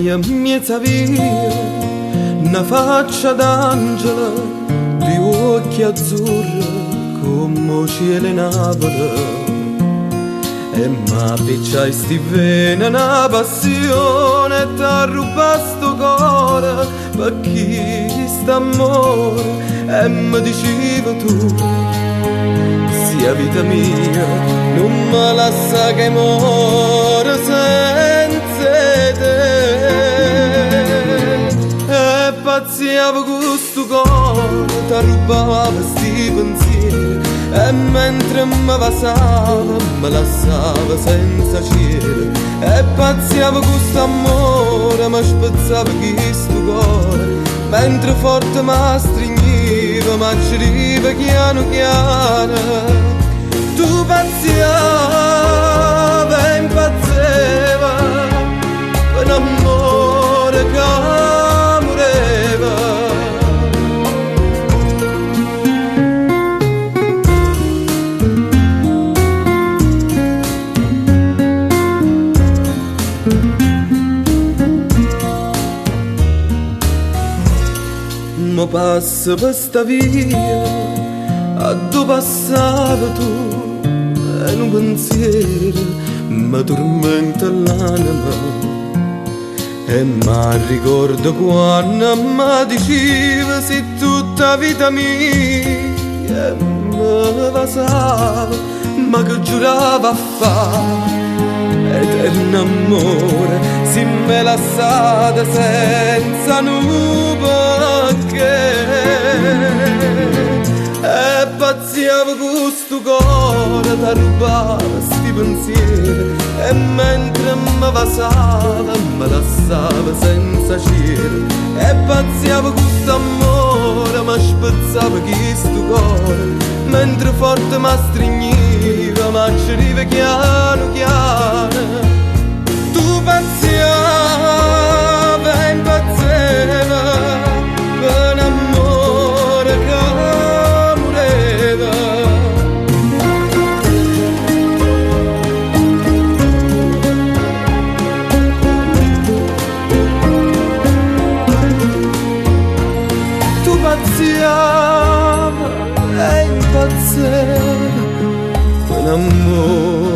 hai mezza via, una faccia d'angelo, di occhi azzurri come cielo e navole. E ma picciai sti vene una passione e t'ha rubato sto cuore per chi st'amore e mi dicevo tu sia vita mia non mi lascia che muore senza te e pazziavo con sto cuore t'ha rubato sti pensieri e mentre mi passava mi lasciava senza cielo e pazziavo con quest'amore mi spezzava chi sto cuore mentre forte mi stringeva mi aggiriva piano piano tu pazziava e impazzeva per un amore che moreva. Ma passa per sta via a dove passava tu e un pensiero mi tormenta l'anima e mi ricordo quando mi diceva se tutta vita mia mi passava ma che giurava a fare eterno amore si me lasciata senza nuvola e pazziavo con sto cuore da rubare sti pensieri e mentre mi passava mi lasciava senza cielo e pazziavo con st'amore mi spezzava chi sto cuore mentre forte mi stringeva mi aggiriva piano piano tu pazziava e impazzeva per un amore che moreva. Tu pazziava e impazzeva per un amore